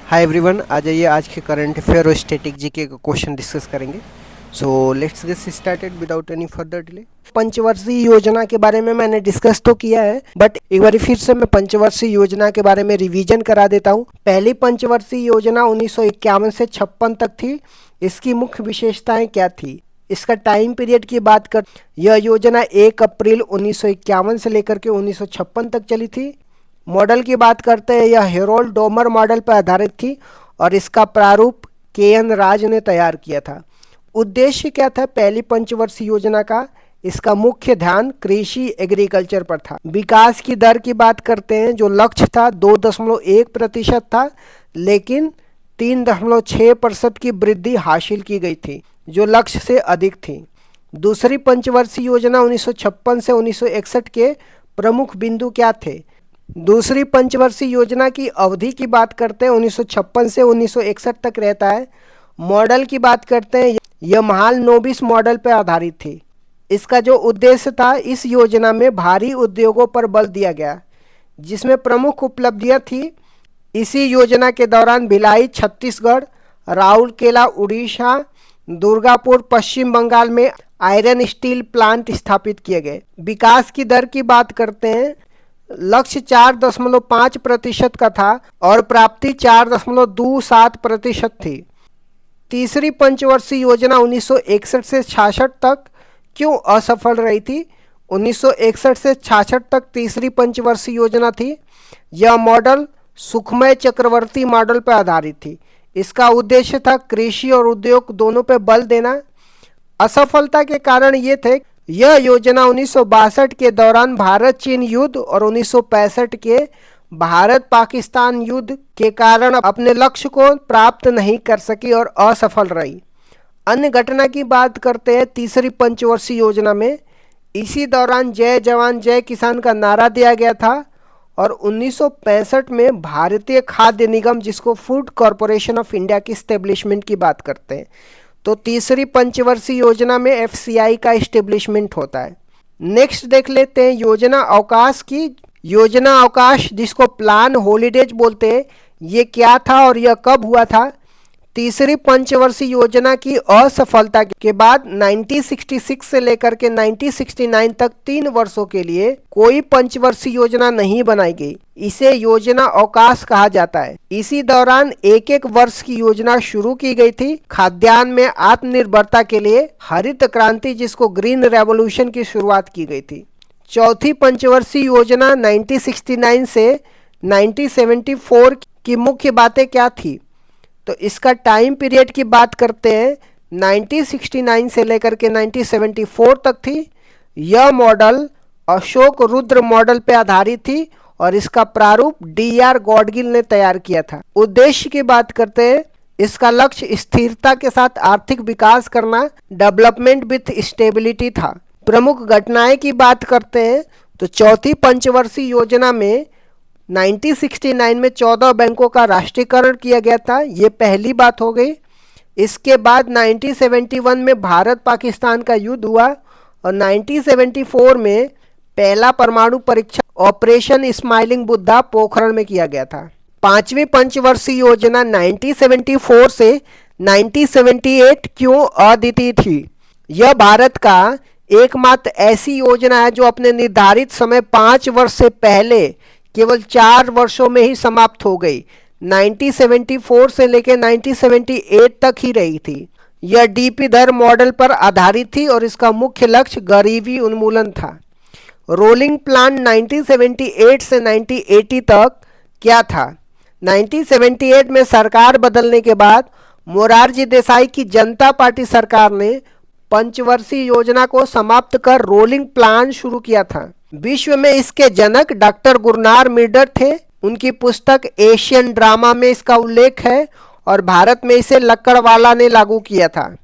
Hi everyone, आ जाइए आज के करंट अफेयर और स्टैटिक जीके का क्वेश्चन डिस्कस करेंगे। So let's get started without any further delay. पंचवर्षीय योजना के बारे में मैंने डिस्कस तो किया है, बट एक बार फिर से मैं पंचवर्षीय योजना के बारे में रिवीजन करा देता हूँ। पहली पंचवर्षीय योजना 1951 से 56 तक थी। इसकी मुख्य विशेषताएं क्या थी? इसका टाइम पीरियड की बात कर, यह योजना 1 अप्रैल 1951 से लेकर के 1956 तक चली थी। मॉडल की बात करते हैं, यह हेरोल्ड डोमर मॉडल पर आधारित थी और इसका प्रारूप के.एन. राज ने तैयार किया था। उद्देश्य क्या था पहली पंचवर्षीय योजना का? इसका मुख्य ध्यान कृषि एग्रीकल्चर पर था। विकास की दर की बात करते हैं, जो लक्ष्य था 2.1% था, लेकिन 3.6% की वृद्धि हासिल की गई थी, जो लक्ष्य से अधिक थी। दूसरी पंचवर्षीय योजना 1956 से 1961 के प्रमुख बिंदु क्या थे? दूसरी पंचवर्षीय योजना की अवधि की बात करते हैं, 1956 से 1961 तक रहता है। मॉडल की बात करते हैं, यह महालनोबिस मॉडल पर आधारित थी। इसका जो उद्देश्य था, इस योजना में भारी उद्योगों पर बल दिया गया, जिसमें प्रमुख उपलब्धियां थी। इसी योजना के दौरान भिलाई छत्तीसगढ़, राउरकेला उड़ीसा, दुर्गापुर पश्चिम बंगाल में आयरन स्टील प्लांट स्थापित किए गए। विकास की दर की बात करते हैं, लक्ष्य 4.5% का था और प्राप्ति 4.27% थी। तीसरी पंचवर्षीय योजना 1961 से 66 तक क्यों असफल रही थी? 1961 से 66 तक तीसरी पंचवर्षीय योजना थी। यह मॉडल सुखमय चक्रवर्ती मॉडल पर आधारित थी। इसका उद्देश्य था कृषि और उद्योग दोनों पर बल देना। असफलता के कारण ये थे, यह योजना 1962 के दौरान भारत चीन युद्ध और 1965 के भारत पाकिस्तान युद्ध के कारण अपने लक्ष्य को प्राप्त नहीं कर सकी और असफल रही। अन्य घटना की बात करते हैं, तीसरी पंचवर्षीय योजना में इसी दौरान जय जवान जय किसान का नारा दिया गया था और 1965 में भारतीय खाद्य निगम, जिसको फूड कॉरपोरेशन ऑफ इंडिया की स्टेब्लिशमेंट की बात करते हैं, तो तीसरी पंचवर्षीय योजना में एफसीआई का इस्टेब्लिशमेंट होता है। नेक्स्ट देख लेते हैं योजना अवकाश की। योजना अवकाश, जिसको प्लान हॉलीडेज बोलते हैं, ये क्या था और यह कब हुआ था? तीसरी पंचवर्षीय योजना की असफलता के बाद 1966 से लेकर के 1969 तक 3 वर्षों के लिए कोई पंचवर्षीय योजना नहीं बनाई गई। इसे योजना अवकाश कहा जाता है। इसी दौरान एक एक वर्ष की योजना शुरू की गई थी। खाद्यान्न में आत्मनिर्भरता के लिए हरित क्रांति, जिसको ग्रीन रेवोल्यूशन की शुरुआत की गई थी। चौथी पंचवर्षीय योजना 1969 से 1974 की मुख्य बातें क्या थी? तो इसका टाइम पीरियड की बात करते हैं, 1969 से लेकर के 1974 तक थी। यह मॉडल अशोक रुद्र मॉडल पर आधारित थी और इसका प्रारूप डी.आर. गॉडगिल ने तैयार किया था। उद्देश्य की बात करते हैं, इसका लक्ष्य स्थिरता के साथ आर्थिक विकास करना, डेवलपमेंट विथ स्टेबिलिटी था। प्रमुख घटनाएं की बात करते हैं, तो चौथी पंचवर्षीय योजना में 1969 में 14 बैंकों का राष्ट्रीयकरण किया गया था। ये पहली बात हो गई। इसके बाद 1971 में भारत पाकिस्तान का युद्ध हुआ और 1974 में पहला परमाणु परीक्षण ऑपरेशन स्माइलिंग बुद्धा पोखरण में किया गया था। पांचवी पंचवर्षीय योजना 1974 से 1978 क्यों अद्वितीय थी? यह भारत का एकमात्र ऐसी योजना है जो अपने निर्धारित समय 5 वर्ष से पहले केवल 4 वर्षों में ही समाप्त हो गई। 1974 से लेकर 1978 तक ही रही थी। यह डीपी दर मॉडल पर आधारित थी और इसका मुख्य लक्ष्य गरीबी उन्मूलन था। रोलिंग प्लान 1978 से 1980 तक क्या था? 1978 में सरकार बदलने के बाद मोरारजी देसाई की जनता पार्टी सरकार ने पंचवर्षीय योजना को समाप्त कर रोलिंग प्लान शुरू किया था। विश्व में इसके जनक डॉक्टर गुरनार मिर्डर थे। उनकी पुस्तक एशियन ड्रामा में इसका उल्लेख है और भारत में इसे लक्कड़वाला ने लागू किया था।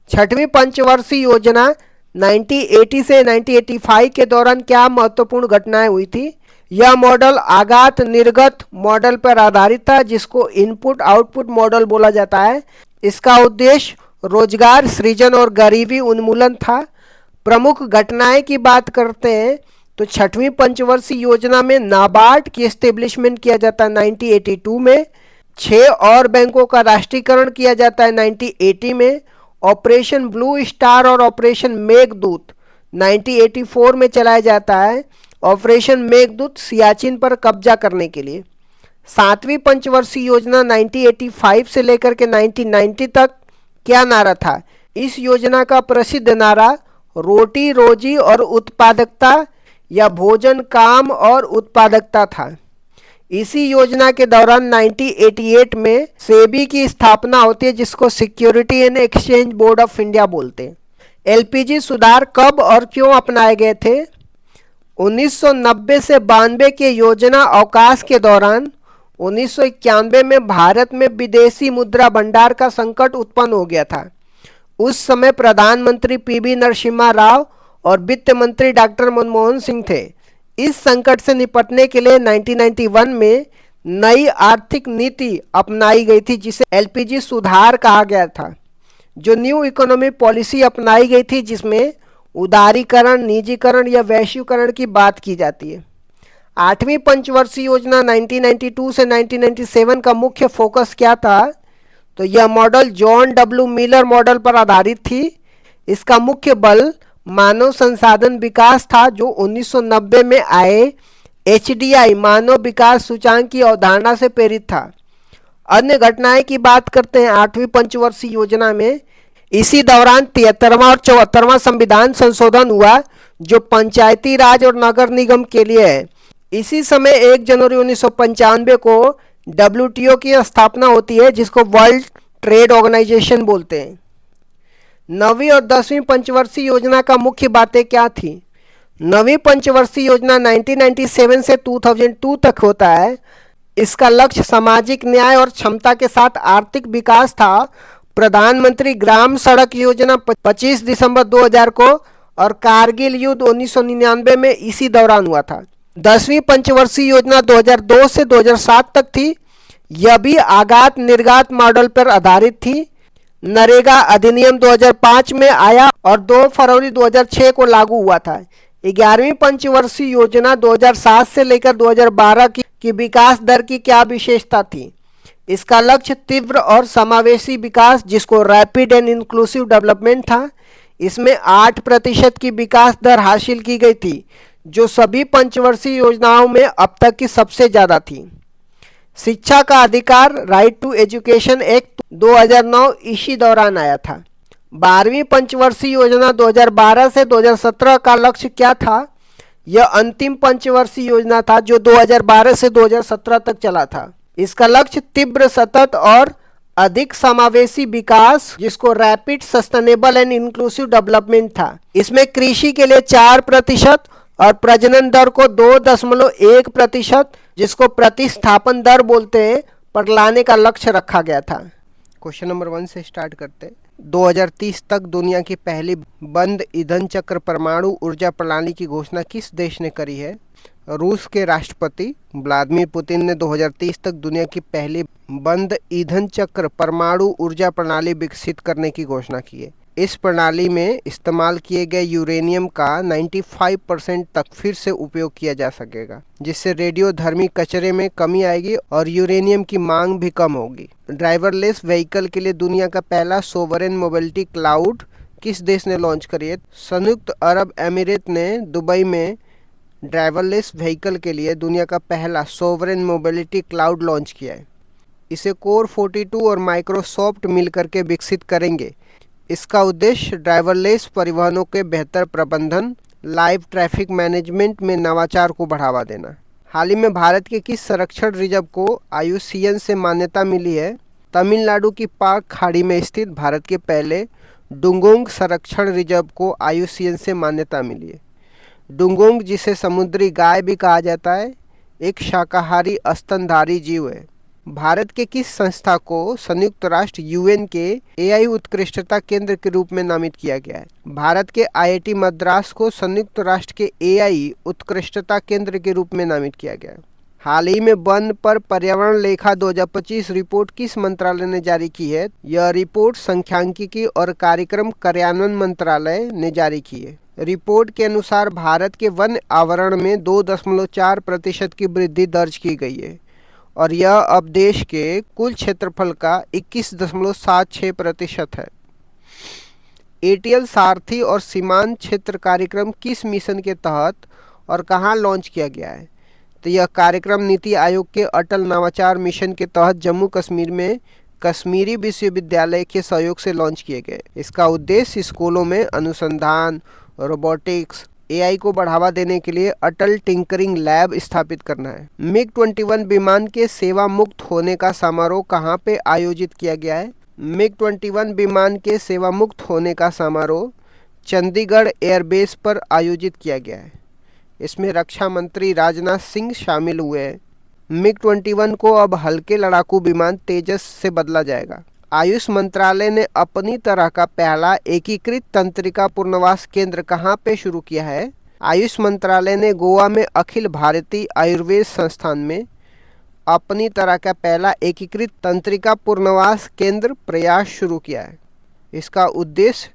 छठवीं पंचवर्षीय योजना 1980 से 1985 के दौरान क्या महत्वपूर्ण घटनाएं हुई थी? यह मॉडल आगात निर्गत मॉडल पर आधारित था, जिसको इनपुट आउटपुट मॉडल बोला जाता है। इसका उद्देश्य रोजगार सृजन और गरीबी उन्मूलन था। प्रमुख घटनाएं की बात करते हैं, तो छठवीं पंचवर्षीय योजना में नाबार्ड की एस्टेब्लिशमेंट किया जाता है 1982 में। 6 और बैंकों का राष्ट्रीयकरण किया जाता है 1980 में। ऑपरेशन ब्लू स्टार और ऑपरेशन मेघदूत 1984 में चलाया जाता है। ऑपरेशन मेघदूत सियाचिन पर कब्जा करने के लिए। 7वीं पंचवर्षीय योजना 1985 से लेकर के 1990 तक क्या नारा था? इस योजना का प्रसिद्ध नारा रोटी रोजी और उत्पादकता या भोजन काम और उत्पादकता था। इसी योजना के दौरान 1988 में सेबी की स्थापना होती है, जिसको security and exchange board of India बोलते हैं। एलपीजी सुधार कब और क्यों अपनाए गए थे? 1990 से 92 के योजना अवकाश के दौरान 1991 में भारत में विदेशी मुद्रा भंडार का संकट उत्पन्न हो गया था। उस समय प्रधानमंत्री पीवी नरसिम्हा राव और वित्त मंत्री डॉक्टर मनमोहन सिंह थे। इस संकट से निपटने के लिए 1991 में नई आर्थिक नीति अपनाई गई थी, जिसे एलपीजी सुधार कहा गया था। जो न्यू इकोनॉमी पॉलिसी अपनाई गई थी, जिसमें उदारीकरण, निजीकरण या वैश्वीकरण की बात की जाती है। 8वीं पंचवर्षीय योजना 1992 से 1997 का मुख्य फोकस क्या था? तो यह model John W Miller model पर आधारित थी। इसका मुख्य बल मानव संसाधन विकास था, जो 1990 में आए एचडीआई मानव विकास सूचांक की अवधारणा से प्रेरित था। अन्य घटनाएं की बात करते हैं 8वीं पंचवर्षीय योजना में। इसी दौरान 73वां और 74वां संविधान संशोधन हुआ, जो पंचायती राज और नगर निगम के लिए है। इसी समय 1 जनवरी 1995 को डब्ल्यूटीओ की स्थापना होती है, जिसको वर्ल्ड ट्रेड ऑर्गेनाइजेशन बोलते हैं। 9वीं और 10वीं पंचवर्षीय योजना का मुख्य बातें क्या थी? 9वीं पंचवर्षीय योजना 1997 से 2002 तक होता है। इसका लक्ष्य सामाजिक न्याय और क्षमता के साथ आर्थिक विकास था। प्रधानमंत्री ग्राम सड़क योजना 25 दिसंबर 2000 को और कारगिल युद्ध 1999 में इसी दौरान हुआ था। 10वीं पंचवर्षीय योजना 2002 से 2007 तक थी। यह भी आगात निर्गात मॉडल पर आधारित थी। नरेगा अधिनियम 2005 में आया और 2 फरवरी 2006 को लागू हुआ था। 11वीं पंचवर्षीय योजना 2007 से लेकर 2012 की विकास दर की क्या विशेषता थी? इसका लक्ष्य तीव्र और समावेशी विकास, जिसको रैपिड एंड इंक्लूसिव डेवलपमेंट था। इसमें 8% की विकास दर हासिल की गई थी, जो सभी पंचवर्षीय योजनाओं में अब तक की सबसे ज़्यादा थी। शिक्षा का अधिकार राइट टू एजुकेशन एक्ट 2009 इसी दौरान आया था। 12वीं पंचवर्षीय योजना 2012 से 2017 का लक्ष्य क्या था? यह अंतिम पंचवर्षीय योजना था, जो 2012 से 2017 तक चला था। इसका लक्ष्य तीव्र, सतत और अधिक समावेशी विकास, जिसको rapid sustainable and inclusive development था। इसमें कृषि के लिए 4% और प्रजनन दर को 2.1%, जिसको प्रतिस्थापन दर बोलते हैं, पर लाने का लक्ष्य रखा गया था। क्वेश्चन नंबर 1 से स्टार्ट करते हैं। 2030 तक दुनिया की पहली बंद ईंधन चक्र परमाणु ऊर्जा प्रणाली की घोषणा किस देश ने करी है? रूस के राष्ट्रपति व्लादिमीर पुतिन ने 2030 तक दुनिया की पहली बंद ईंधन चक्र परमाणु ऊर्जा प्रणाली विकसित करने की घोषणा की है। इस प्रणाली में इस्तेमाल किए गए यूरेनियम का 95% तक फिर से उपयोग किया जा सकेगा, जिससे रेडियोधर्मी कचरे में कमी आएगी और यूरेनियम की मांग भी कम होगी। ड्राइवरलेस व्हीकल के लिए दुनिया का पहला सोवरेन मोबिलिटी क्लाउड किस देश ने लॉन्च करी है? संयुक्त अरब अमीरात ने दुबई में ड्राइवरलेस व्हीकल के लिए दुनिया का पहला सोवरेन मोबिलिटी क्लाउड लॉन्च किया है। इसे कोर 42 और माइक्रोसॉफ्ट मिलकर के विकसित करेंगे। इसका उद्देश्य ड्राइवरलेस परिवहनों के बेहतर प्रबंधन, लाइव ट्रैफिक मैनेजमेंट में नवाचार को बढ़ावा देना। हाल ही में भारत के किस संरक्षण रिजर्व को IUCN से मान्यता मिली है? तमिलनाडु की पाक खाड़ी में स्थित भारत के पहले डुंगोंग संरक्षण रिजर्व को IUCN से मान्यता मिली है। डुंगोंग, जिसे समुद्री गाय भी कहा जाता है, एक शाकाहारी स्तनधारी जीव है। भारत के किस संस्था को संयुक्त राष्ट्र UN के AI उत्कृष्टता केंद्र के रूप में नामित किया गया है? भारत के IIT मद्रास को संयुक्त राष्ट्र के AI उत्कृष्टता केंद्र के रूप में नामित किया गया है। हाल ही में वन पर पर्यावरण लेखा 2025 रिपोर्ट किस मंत्रालय ने जारी की है? यह रिपोर्ट सांख्यिकी और कार्यक्रम कार्यान्वयन मंत्रालय ने जारी की है। रिपोर्ट के अनुसार भारत के वन आवरण में 2.4% की वृद्धि दर्ज की गई है और यह अब देश के कुल क्षेत्रफल का 21.76% है। एटीएल सारथी और सीमांत क्षेत्र कार्यक्रम किस मिशन के तहत और कहां लॉन्च किया गया है? तो यह कार्यक्रम नीति आयोग के अटल नवाचार मिशन के तहत जम्मू कश्मीर में कश्मीरी विश्वविद्यालय के सहयोग से लॉन्च किए गए। इसका उद्देश्य स्कूलों में अनुसंधान, रोबोटिक्स, एआई को बढ़ावा देने के लिए अटल टिंकरिंग लैब स्थापित करना है। मिग-21 विमान के सेवा मुक्त होने का समारोह कहां पे आयोजित किया गया है? मिग-21 विमान के सेवा मुक्त होने का समारोह चंडीगढ़ एयरबेस पर आयोजित किया गया है। इसमें रक्षा मंत्री राजनाथ सिंह शामिल हुए हैं। मिग-21 को अब हल्के लड़ाकू विमान तेजस से बदला जाएगा। आयुष मंत्रालय ने अपनी तरह का पहला एकीकृत तंत्रिका पुनर्वास केंद्र कहां पे शुरू किया है? आयुष मंत्रालय ने गोवा में अखिल भारतीय आयुर्वेद संस्थान में अपनी तरह का पहला एकीकृत तंत्रिका पुनर्वास केंद्र प्रयास शुरू किया है। इसका उद्देश्य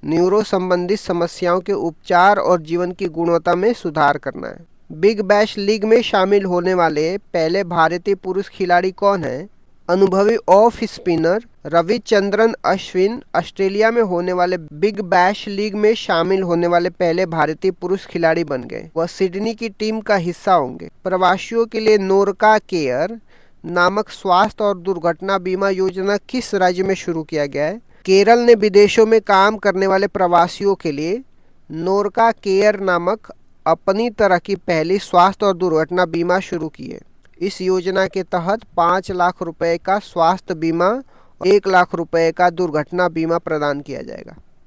न्यूरो संबंधित समस्याओं के उपचार और जीवन की गुणवत्ता में सुधार करना है। बिग बैश लीग में शामिल होने वाले पहले भारतीय पुरुष खिलाड़ी कौन हैं? अनुभवी off spinner Ravichandran Ashwin Australia में होने वाले बिग बैश लीग में शामिल होने वाले पहले भारतीय पुरुष खिलाड़ी बन गए। वह सिडनी की टीम का हिस्सा होंगे। प्रवासियों के लिए नोरका केयर नामक स्वास्थ्य और दुर्घटना बीमा योजना किस राज्य में शुरू किया गया है? केरल ने विदेशों में काम करने वाले प्रवासियों के लिए नोरका केयर नामक अपनी तरह की पहली स्वास्थ्य और दुर्घटना बीमा शुरू की है। इस योजना के तहत 5 लाख रुपए का स्वास्थ्य बीमा और 1 लाख रुपए का दुर्घटना बीमा प्रदान किया जाएगा।